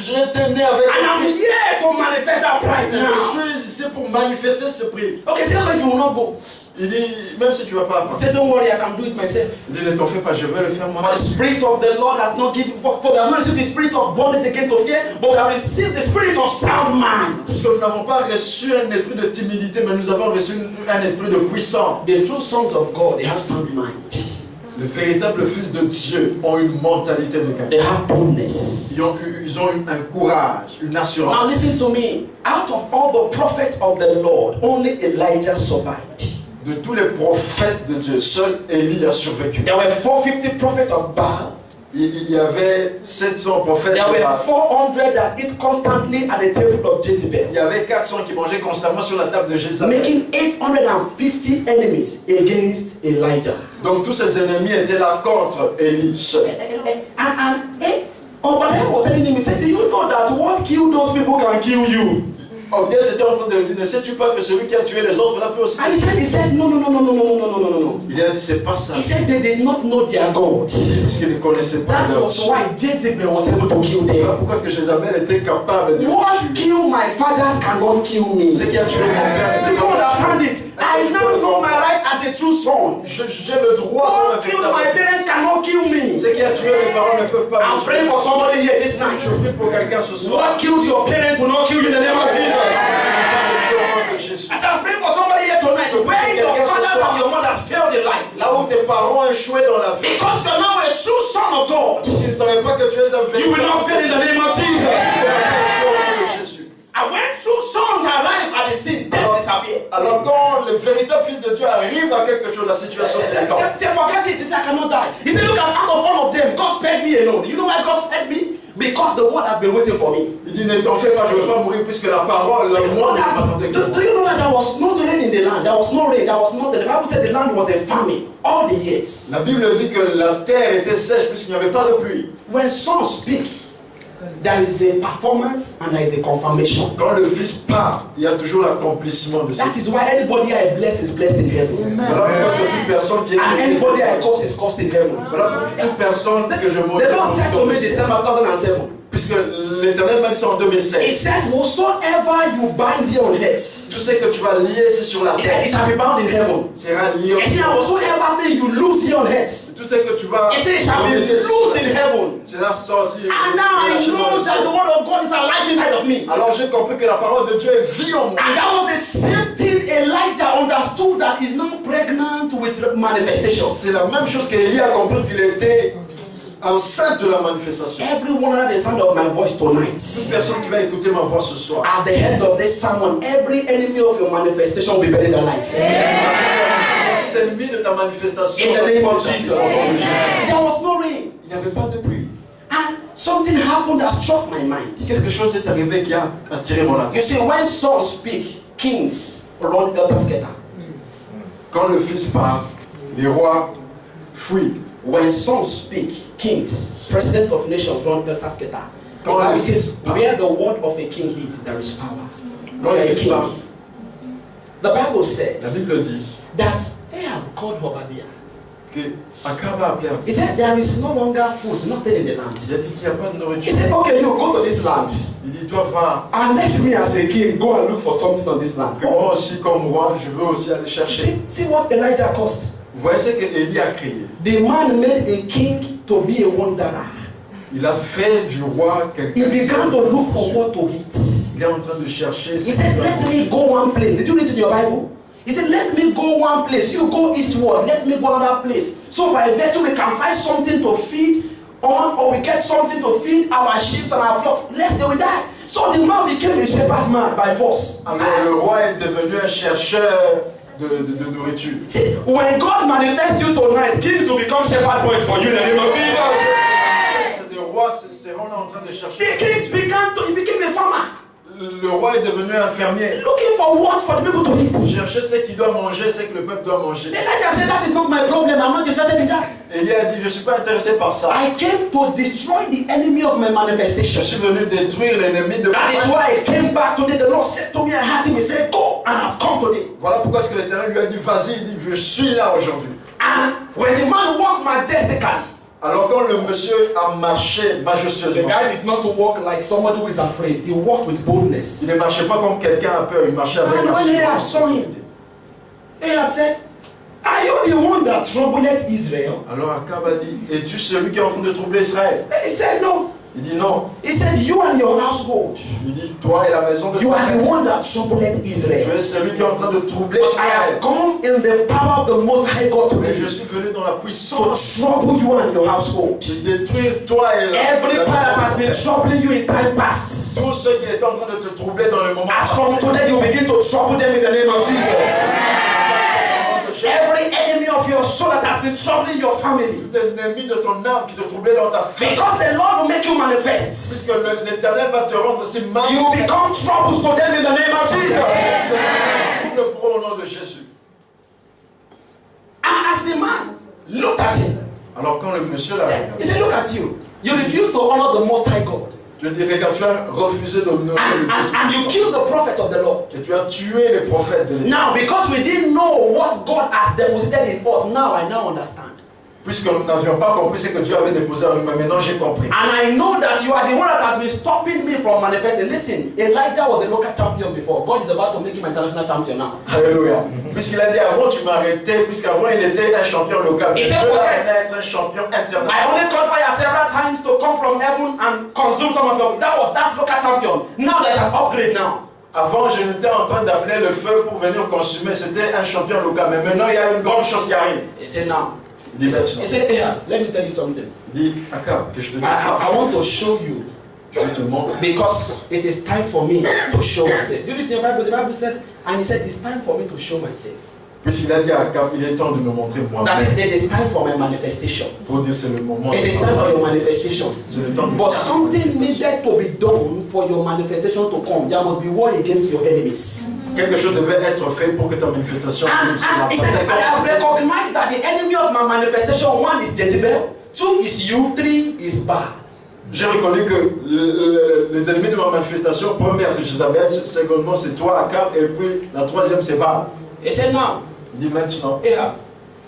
j'étais né avec I am un prix. here to manifest that price Je now. suis ici pour manifester ce prix. Okay, say that if you will not go. Il dit, même si tu ne vas pas I apprendre. said, don't worry, I can do it myself. Il dit, ne t'en fais pas, je vais le faire For moi. the Spirit of the Lord has not given, for we have not received the spirit of bondage again to fear, but we have received the spirit of sound mind. Parce que nous n'avons pas reçu un esprit de timidité, mais nous avons reçu un esprit de puissance. The true sons of God, they have sound mind. Les véritables fils de Dieu ont une mentalité de They gagnant. have boldness. Ils ont un courage, une Now assurance. listen to me. Out of all the prophets of the Lord, only Elijah survived. De tous les prophètes de Dieu, seul Élie a survécu. There were 450 prophets of Baal. Il y avait 700 prophètes There de were Baal. 400 that eat constantly at the table of Jezebel, Il y avait 400 qui mangeaient constamment sur la table de Jézabel. making 850 enemies against Elijah. Donc tous ces ennemis étaient là contre Élie seul. Obadiah was telling him, he said, do you know that what killed those people can kill you? Obadiah était en train de lui dire, ne sais-tu pas que celui qui a tué les autres là peut aussi. And he said, no. Il a dit, c'est pas ça. He said they did not know their God. Parce qu'ils ne connaissaient pas That leur was Dieu. why Jezebel was able to kill Voilà them. pourquoi que Jézabel était capable de What tuer. killed my fathers cannot kill me. Ce qui a tué mon père. You don't understand it. I now know my right as a true son. J'ai le droit What de killed faire my parents cannot kill me. Ce qui a tué mes parents ne peuvent pas I'm me praying tuer. for somebody here this night. Je prie pour quelqu'un ce soir. What killed your parents will not kill you in the name of Jesus. Pas de tuer au nom de Jésus. As I'm praying for somebody here tonight, where your fathers and your mothers failed in life. Là où tes parents ont échoué dans la vie, Because you're now a true son of God. ils ne savaient pas que tu es un You will not fail in the name of Jesus. au nom de Jésus. And when true sons arrive at the scene, death disappears. Alors quand le véritable fils de Dieu arrive à quelque chose, la situation s'étend. Say, forget it. He said, I cannot die. He said, look, out of all of them, God spared me alone. You know why God spared me? Because the word has been waiting for me. Il dit, ne t'en fais pas, je ne vais pas mourir puisque la parole, le monde m'attendait. Do you know that there was no rain in the land? There was no rain, there was nothing. The Bible said the land was a famine all the years. La Bible dit que la terre était sèche puisqu'il n'y avait pas de pluie. When sons speak, there is a performance and there is a confirmation. Quand le Fils parle, il y a toujours l'accomplissement de ça. That is why anybody I bless is blessed in heaven. Voilà pourquoi est-ce que toute personne qui est And anybody I curse is cursed in heaven. voilà pourquoi toute personne que je The maudis Lord said to me December 2007. puisque l'Éternel m'a dit ça en He 2007. said, whatsoever you bind here on earth, Tout ce que tu vas lier c'est sur la he said, terre. it shall be bound in heaven. Sera lié au He said, ciel. whatsoever thing you lose here on earth, Tout ce que tu vas he said, it shall be lier sur loosed la in terre. heaven. C'est là ça aussi. And now I know that the word of God is alive inside of me. Alors j'ai compris que la parole de Dieu est vie en moi. And that was the same thing Elijah understood, that he's now pregnant with manifestation. C'est la même chose qu'Élie a compris qu'il était enceinte de la manifestation. Everyone under the sound of my voice tonight, Toute personne qui va écouter ma voix ce soir, at the end of this sermon, every enemy of your manifestation will be buried alive. tout ennemi de ta manifestation, In the name of Jesus. au nom de Jésus. There was no rain. Il n'y avait pas de pluie. And something happened that struck my mind. Quelque chose est arrivé qui a attiré mon You attention. see, when sons speak, kings run the basket. Quand le Fils parle, les rois fuient. When sons speak, kings, president of nations run the basket. The Quand Bible le says, Fils parle, where the word of a king is, there is power. quand le Where a Fils parle, king. The Bible said la Bible dit that Ahab called Obadiah. que Akab a appelé. He said, there is no longer food, nothing in the land. Il a dit qu'il n'y a pas de He nourriture. said, okay, you go to this land. Il dit, toi va, And let me as a king go and look for something on this land. que moi aussi comme roi, je veux aussi aller chercher. See what Elijah caused. Vous voyez ce que Élie a créé. The man made a king to be a wanderer. Il a fait du roi He quelqu'un. began to look for what to eat. Il est en train de chercher. He ce said, qu'il va let manger. me go one place. Did you read it in your Bible? He said, let me go one place. You go eastward. Let me go another place. So by virtue, we can find something to feed on, or we get something to feed our sheep and our flocks, lest they will die. So the man became a shepherd man by force. Alors le roi est devenu un chercheur de nourriture. See, when God manifests you tonight, kings will become shepherd boys for you in the name of Jesus. Les rois seront là en train de chercher. The king he became a farmer, Le roi est devenu un fermier. looking for what for the people to eat. Chercher ce qu'il doit manger, ce que le peuple doit manger. Elijah said, that is not my problem. I'm not interested in that. Élie a dit, je ne suis pas intéressé par ça. I came to destroy the enemy of my Je manifestation. suis venu détruire l'ennemi de That is ma why I came back today. The Lord said to me, I had him. He said, go, and I've come today. Voilà pourquoi est-ce que l'Éternel lui a dit, vas-y, il dit, je suis là aujourd'hui. And when the man walked majestically, Alors quand le monsieur a marché the majestueusement, guy did not walk like somebody who is afraid. He walked with boldness. il ne marchait pas comme quelqu'un a peur, il marchait avec And when Ahab saw him, assurance. Ahab said, are you the one that troubled Israel? Alors Akab a dit, es-tu celui qui est en train de troubler Israël? And he said, no. Il dit non. He said, you and your household, Il dit, toi et la maison de you are the Israël, one that troubled tu Israel. es celui qui est en train de troubler But I have Israël. come in the power of the Most High God Et je today suis venu dans la to puissance trouble you and your household. de détruire toi et la Every power that has been troubling you in time past, Tous ceux qui étaient en train de te troubler dans le moment as from today you begin to trouble them in the name of Jesus. Every enemy of your soul that has been troubling your family, Tout ennemi de ton âme qui te troublait dans ta famille. because the Lord will make you manifest, Puisque l'Éternel va te rendre aussi mal. you become troubles to them in the name of Jesus. Trouble pour au nom de Jésus. And as the man looked at him, Alors quand le monsieur l'a he regardé, said, look at you. You refuse to honor the Most High God. je dis, regarde, tu as refusé d'honorer le Dieu And you Tout-Puissant. killed the prophets of the Lord. Et tu as tué les prophètes de l'Éternel. Now, because we didn't know what God has deposited in us, now I now understand. Puisque nous n'avions pas compris ce que Dieu avait déposé en nous, mais maintenant j'ai compris. And I know that you are the one that has been stopping me from manifesting. Listen, Elijah was a local champion before. God is about to make him an international champion now. Alléluia. Puisqu'il a dit avant tu m'arrêtais, puisqu'avant il était un champion local. Mais Il Dieu fait l'a peut-être. fait être un champion I international. only called fire several times to come from heaven and consume some of your. That's local champion. Now there's an upgrade now. Avant, je n'étais en train d'appeler le feu pour venir consumer. C'était un champion local. Mais maintenant, il y a une grande chose qui arrive. He said now. Il dit maintenant. He said, hey, let me tell you something. Il dit, Akab, que je te dise I want to show you. je vais te montrer. Because it is time for me to show myself. Do you read the Bible? The Bible said, and he said, it's time for me to show myself. Puisqu'il a dit à Akab, il est temps de me montrer That moi-même. is, it is time for my manifestation. Pour dire c'est le moment. It is time for your manifestation. C'est le temps de But something needed to be done for your manifestation to come. There must be war against your enemies. Quelque chose devait être fait pour que ta manifestation And he said, I have recognized that the enemy of my manifestation, one is Jezebel, two is you, three is Baal. J'ai reconnu que les ennemis de ma manifestation, première c'est Jézabel, secondairement c'est toi, Akab, et puis la troisième c'est Baal. He said, now, Il dit maintenant, Ahab,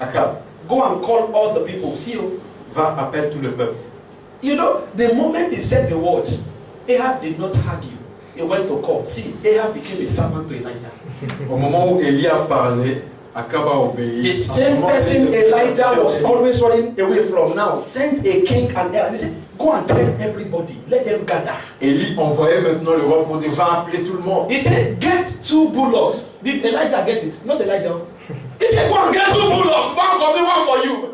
Akab, go and call all the people. See you. va, appelle tout le peuple. You know, the moment he said the word, Ahab did not argue. He went to call. See, Ahab became a servant to Elijah. Au moment où Élie a parlé, Akab a obéi. The same person Elijah was always running away from now sent a king and he said, go and tell everybody, let them gather. Élie envoyait maintenant le roi pour dire, va appeler tout le monde. He said, get 2 bullocks. Did Elijah get it? Not Elijah. He said, go and get 2 bullocks. One for me, one for you.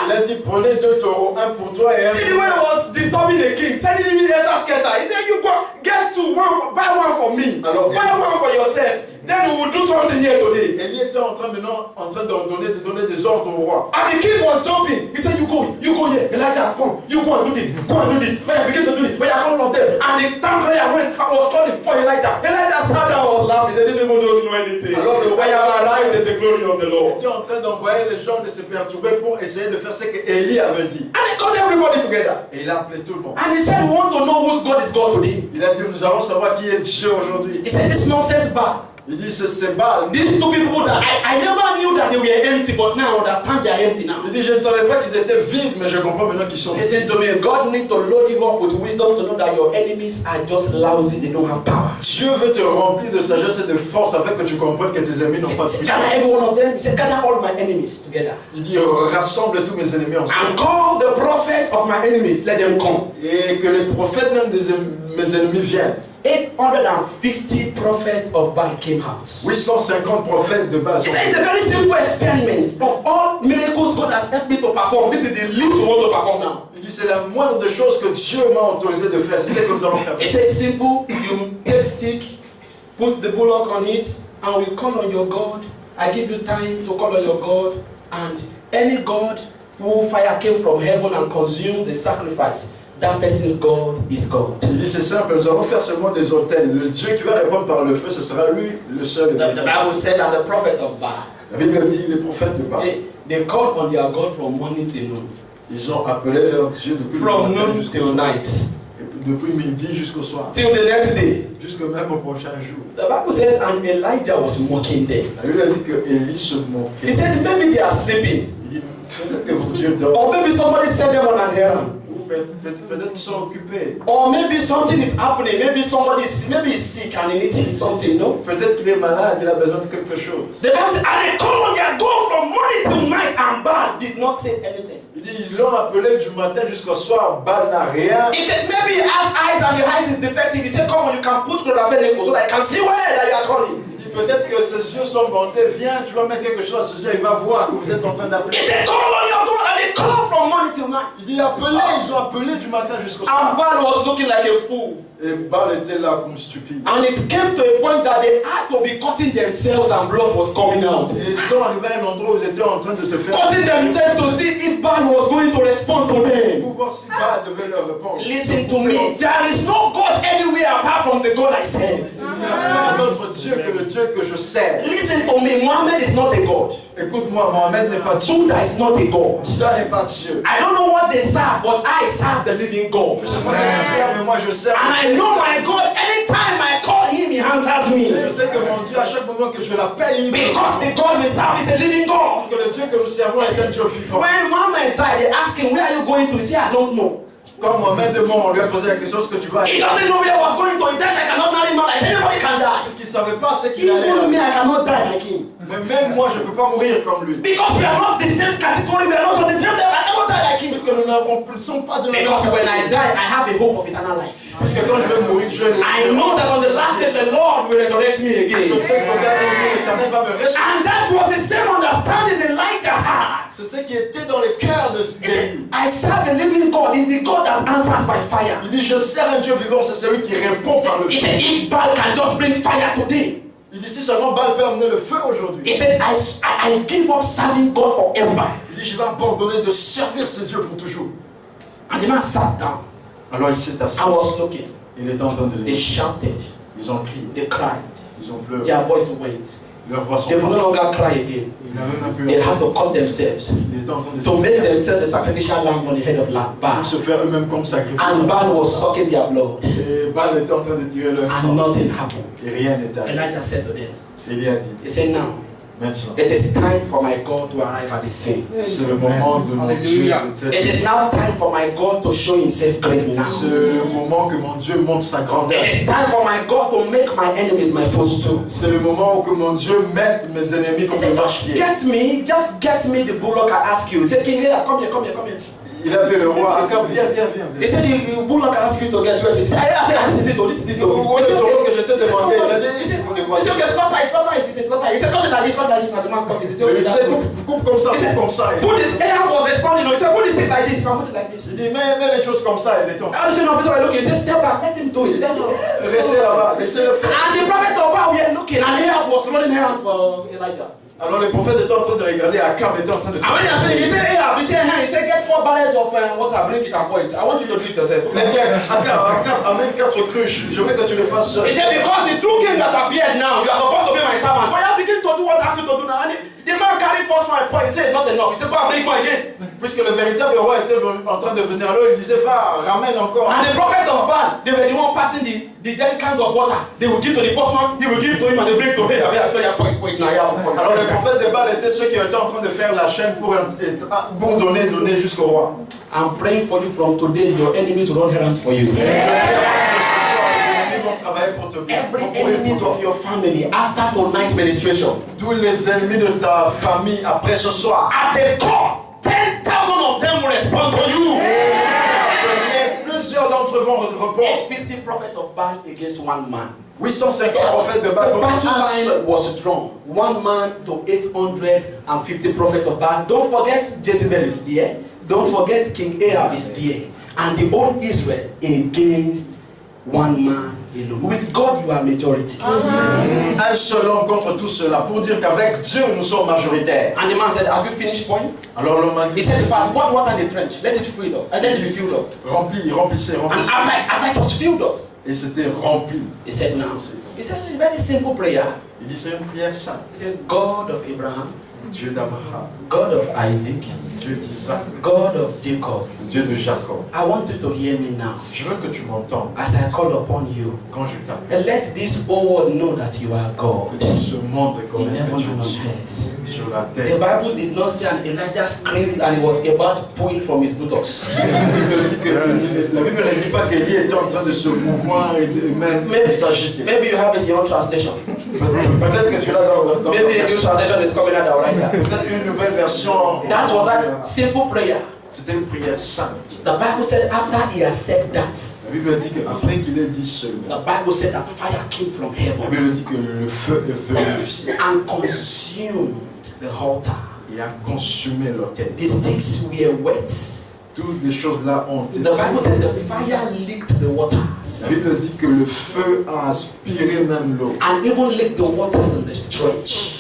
Il a dit, prenez 2 taureaux, un pour toi et un See the way he was disturbing the king, sending him in the scatter. He said, you go get 2, buy one for me, Alors, buy one for yourself. Then we will do something here today. Élie était en train de donner des ordres au roi. And the king was jumping. He said, you go here. Elijah has come. You go and do this. Go and do this. When I begin to do it, when I call all of them. And the town prayer went, I was calling for Elijah. Elijah sat down and was laughing. He said, these people don't know anything. Alors, I have arrived in the glory of the Il Lord. était en train d'envoyer les gens de se perturber pour essayer de faire ce que Élie avait dit. And he called everybody together. Et il a appelé tout le monde. And he said, we want to know whose God is God today. Il a dit, nous allons savoir qui est Dieu aujourd'hui. He said, this nonsense bar. Il dit, c'est Baal. These 2 people that I never knew that they were empty, but now I understand they are empty now. Il dit, je ne savais pas qu'ils étaient vides, mais je comprends maintenant qu'ils sont vides. Listen to me. God needs to load you up with wisdom to know that your enemies are just lousy. They don't have power. Dieu veut te remplir de sagesse et de force afin que tu comprennes que tes ennemis n'ont pas de Gather every puissance. one of them. He said, gather all my enemies together. Il dit, rassemble tous mes ennemis ensemble. And call the prophet of my enemies. Let them come. Et que les prophètes même mes ennemis viennent. 850 prophets of Baal came out. 850 prophètes de Baal. He said, it's a very simple experiment. Of all miracles God has helped me to perform, this is the least we want to perform now. Il dit, c'est la moindre des choses que Dieu m'a autorisé de faire. C'est ce que nous allons faire. He said, simple. You take stick, put the bullock on it, and we call on your God. I give you time to call on your God, and any God who fire came from heaven and consumed the sacrifice, that person's God is God. Il dit, c'est simple, nous allons faire seulement des autels. Le Dieu qui va répondre par le feu, ce sera lui, le seul. The Bible said that the prophet of Baal, La Bible dit, les prophètes de Baal, they called on their God from morning till noon, ils ont appelé leur Dieu depuis from le matin noon jusqu'au till soir. night, Et depuis midi jusqu'au soir. till the next day. Jusqu'au même au prochain jour. The Bible said, and Elijah was mocking them. La Bible a dit que Élie se moquait. He said, maybe they are sleeping, Il dit, peut-être que vos dieux dorment. or maybe somebody sent them on an errand. Ou peut-être qu'ils sont occupés. Or maybe something is happening. Maybe maybe he's sick and he needs something, no? Peut-être qu'il est malade, il a besoin de quelque chose. The Bible says, and they called on their God from morning till night, and Baal did not say anything. Il dit, ils l'ont appelé du matin jusqu'au soir, Baal n'a rien. He said, maybe he has eyes and the eyes is defective. He said, come on, you can put chlorophyll so that I can see where that you are calling. Il dit, peut-être que ses yeux sont bandés, viens, tu vas mettre quelque chose à ses yeux, il va voir que vous êtes en train d'appeler. He said, call on your God, and they call from morning till night. Il dit, appelez, ils ont appelé du matin jusqu'au soir. And Baal was looking like a fool. Et Baal était là comme stupide. And it came to a point that they had to be cutting themselves and blood was coming out. Et ils sont arrivés à un endroit où ils étaient en train de se faire. Cutting themselves to see if Baal was going to respond to them. Pour voir si Baal devait leur répondre. Listen to me. There is no God anywhere apart from the God I serve. Il n'y a pas d'autre Dieu que le Dieu que je sers. Listen to me. Muhammad is not a God. Écoute-moi, Mohamed n'est pas Dieu. Buddha is not a God. Bouddha n'est pas Dieu. I don't know what they serve, but I serve the living God. Je sais pas ce qu'il sert, mais moi je sers. And I know my God. Anytime I call him, he answers Je me. sais que mon Dieu, à chaque moment que je l'appelle, il me répond. Because the God we serve is a living Parce God. que le Dieu que nous servons est un Dieu vivant. When Muhammad died, they asked him, where are you going to? He said, I don't know. Quand Mohamed est mort, on lui a posé la question, est-ce que tu vas He aller? doesn't know where he was going to. He died like an ordinary man, like anybody can die. Parce qu'il ne savait pas ce qu'il allait Even me, faire. I cannot die like him. Mais même moi, je ne peux pas mourir comme lui. Because we are not the same category, we are not on the same level. I cannot die like him. Parce que nous ne sommes pas de la même Because when I catégorie. die, I have a hope of eternal life. Parce que quand je vais mourir, je I know that on the last day, the Lord will resurrect me Je again. sais qu'au dernier jour, l'Éternel va me ressusciter. And that was the same understanding Elijah had. C'est ce qui était dans le cœur He said, d'Élie. I serve the living God. He's the God that answers by fire. Il dit, je sers un Dieu vivant, c'est celui qui répond par le He feu. said, if Baal can just bring fire today, Il dit si seulement Baal peut amener le feu aujourd'hui. He said, I give up serving God forever. Il dit je vais abandonner de servir ce Dieu pour toujours. And the man sat down. Alors il s'est assis. I was looking. Il était en train de They les. shouted. Ils ont crié. They cried. Ils ont pleuré. Their voice went. Leur voix sont They will no parties. longer cry again. Ils n'avaient même plus They had to cut themselves. Ils étaient en train de To make themselves the sacrificial lamb on the head of Baal. pour se faire eux-mêmes comme sacrifice. And Baal was sucking their blood. Et Baal était en train de tirer leur sang. And nothing happened. Et rien n'est arrivé. Elijah said to them, Élie a dit he said, now, maintenant, it is time for my God to arrive at the scene. c'est le moment de mon Dieu de It t'être. is now time for my God to show himself great now. C'est le moment que mon Dieu montre sa grandeur. It is time for my God to make my enemies my footstool. C'est le moment où que mon Dieu mette mes ennemis He comme said, des just marche-pieds. get me the bullock I ask you. He said, King Ahab, come here, come here, come here. Il a appelé le roi Akab, viens. He said, the bullock I ask you to get you. He said, this is it, this is it. Où est le taureau que je t'ai demandé? Il a He dit, said, vous les he voici. said, okay, stop that, stop that. He said, stop that. He said, cut it like this, cut it like this. And the man cut it. He said, Mais okay, il that's disait, good. coupe comme ça, He said, coupe comme ça. put it, Ahab was responding. He said, put this thing like this. And put it like this. Il dit, mets les choses comme ça, il est tombé. And the officer was looking. He said, step back, let him do it. Let him. Restez là-bas, laissez-le faire. And the prophet of Baal were looking, and Ahab was running around for Elijah. Alors les prophètes étaient en train de regarder, Akab était en train de. And when he was saying, he said, Ahab, he said, get 4 barrels of water, bring it and pour it. I want you to do it yourself. Mais bien, Akab, amène 4 cruches. Je veux que tu le fasses seul. He said, because the true king has appeared now, you are supposed to be my servant. So you begin to do what I asked you to do now. And the man carried first one point. He said, not enough. He said, go and bring more again. Puisque le véritable roi était en train de venir là, il disait, va, ramène encore. And the prophet of Baal, they were the one passing the jerrycans of water. They would give to the first one, he would give to him, and they bring to him. I tell you, point now. Alors les prophètes de Baal étaient ceux qui étaient en train de faire la chaîne pour donner jusqu'au roi. I'm praying for you from today. Your enemies will run errands for you. Les ennemis vont travailler pour te Every enemies of your family after tonight's ministration. Tous les ennemis de ta famille après ce soir. At the call, 10,000 of them will respond to you. Plusieurs d'entre eux vont répondre. 850 prophets of Baal against one man. 850 prophètes de The Baal. battle line was drawn. 1 man to 850 prophets of Baal. Don't forget Jezebel is there. Don't forget King Ahab is there. And the whole Israel against 1 man alone. With God you are majority. Un seul homme contre tout cela. Pour dire qu'avec Dieu nous sommes majoritaires. And the man said, have you finished pouring? Alors l'homme a He dit, said, if I pour water in the trench, let it fill up. And let it be filled up. remplissez. And after it was filled up, Et c'était rempli. he said, now. He said, a very simple prayer. Il dit, c'est une prière simple. He said, God of Abraham, Dieu d'Abraham, God of Isaac, Dieu d'Isaac, God of Jacob, Dieu de Jacob. I want you to hear me now Je veux que tu m'entendes as I call upon you. quand je t'appelle. And let this whole world know that you are Que God. tout ce monde In reconnaisse que heaven tu and es on Dieu earth. sur la The terre. Bible did not say and Elijah screamed and he was about to pull from his buttocks. La Bible ne dit pas qu'Élie était en train de se mouvoir et de même s'agiter. Maybe you have it in your own translation. Peut-être que tu l'as dans Maybe a new translation is coming out right now. C'est une nouvelle version. That was a simple prayer. C'était une prière simple. The Bible said after he had said that, La Bible dit qu'après qu'il ait dit cela, the Bible said that fire came from la heaven Bible dit que le feu est venu du ciel and consumed the altar. et a consumé l'autel. The sticks were wet. Toutes les choses là ont été. The Bible said the fire licked the La waters Bible dit que le feu a aspiré même l'eau and even licked the waters in the stretch.